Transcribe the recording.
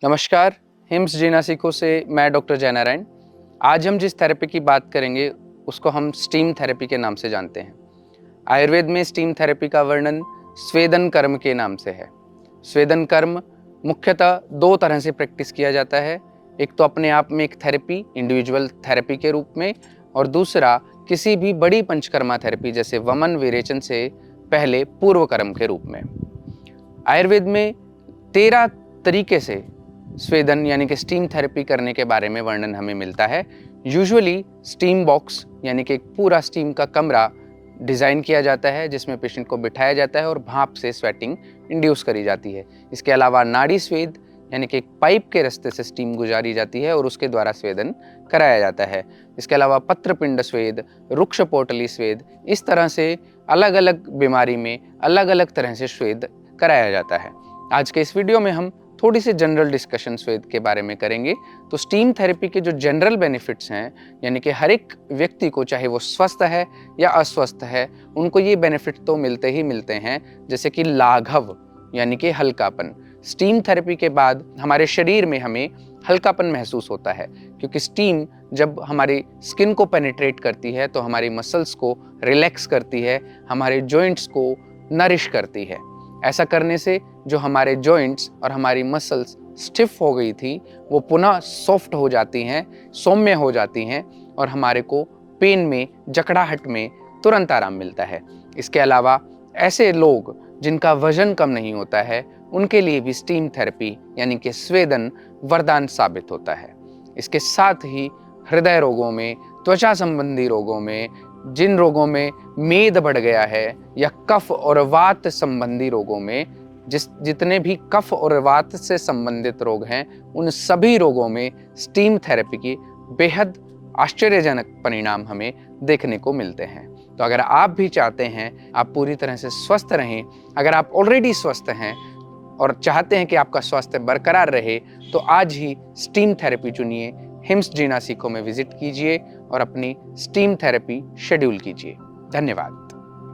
नमस्कार, हिम्स जीना सीखो से मैं डॉक्टर जयनारायण। आज हम जिस थेरेपी की बात करेंगे उसको हम स्टीम थेरेपी के नाम से जानते हैं। आयुर्वेद में स्टीम थेरेपी का वर्णन स्वेदन कर्म के नाम से है। स्वेदन कर्म मुख्यतः दो तरह से प्रैक्टिस किया जाता है। एक तो अपने आप में एक थेरेपी, इंडिविजुअल थेरेपी के रूप में, और दूसरा किसी भी बड़ी पंचकर्मा थेरेपी जैसे वमन विरेचन से पहले पूर्व कर्म के रूप में। आयुर्वेद में 13 तरीके से स्वेदन यानी कि स्टीम थेरेपी करने के बारे में वर्णन हमें मिलता है। यूजुअली स्टीम बॉक्स यानी कि एक पूरा स्टीम का कमरा डिज़ाइन किया जाता है जिसमें पेशेंट को बिठाया जाता है और भाप से स्वेटिंग इंड्यूस करी जाती है। इसके अलावा नाड़ी स्वेद यानी कि एक पाइप के रास्ते से स्टीम गुजारी जाती है और उसके द्वारा स्वेदन कराया जाता है। इसके अलावा पत्रपिंड स्वेद, रुक्ष पोटली स्वेद, इस तरह से अलग अलग बीमारी में अलग अलग तरह से स्वेद कराया जाता है। आज के इस वीडियो में हम थोड़ी सी जनरल डिस्कशन स्वेद के बारे में करेंगे। तो स्टीम थेरेपी के जो जनरल बेनिफिट्स हैं, यानी कि हर एक व्यक्ति को, चाहे वो स्वस्थ है या अस्वस्थ है, उनको ये बेनिफिट तो मिलते ही मिलते हैं। जैसे कि लाघव यानी कि हल्कापन। स्टीम थेरेपी के बाद हमारे शरीर में हमें हल्कापन महसूस होता है, क्योंकि स्टीम जब हमारी स्किन को पेनिट्रेट करती है तो हमारी मसल्स को रिलैक्स करती है, हमारे जॉइंट्स को नरिश करती है। ऐसा करने से जो हमारे जॉइंट्स और हमारी मसल्स स्टिफ हो गई थी वो पुनः सॉफ्ट हो जाती हैं, सौम्य हो जाती हैं, और हमारे को पेन में, जकड़ाहट में तुरंत आराम मिलता है। इसके अलावा ऐसे लोग जिनका वजन कम नहीं होता है, उनके लिए भी स्टीम थेरेपी यानी कि स्वेदन वरदान साबित होता है। इसके साथ ही हृदय रोगों में, त्वचा संबंधी रोगों में, जिन रोगों में मेद बढ़ गया है, या कफ और वात संबंधी रोगों में, जितने भी कफ और वात से संबंधित रोग हैं, उन सभी रोगों में स्टीम थेरेपी की बेहद आश्चर्यजनक परिणाम हमें देखने को मिलते हैं। तो अगर आप भी चाहते हैं आप पूरी तरह से स्वस्थ रहें, अगर आप ऑलरेडी स्वस्थ हैं और चाहते हैं कि आपका स्वास्थ्य बरकरार रहे, तो आज ही स्टीम थेरेपी चुनिए। हिम्स जीना सीखो में विजिट कीजिए और अपनी स्टीम थेरेपी शेड्यूल कीजिए। धन्यवाद।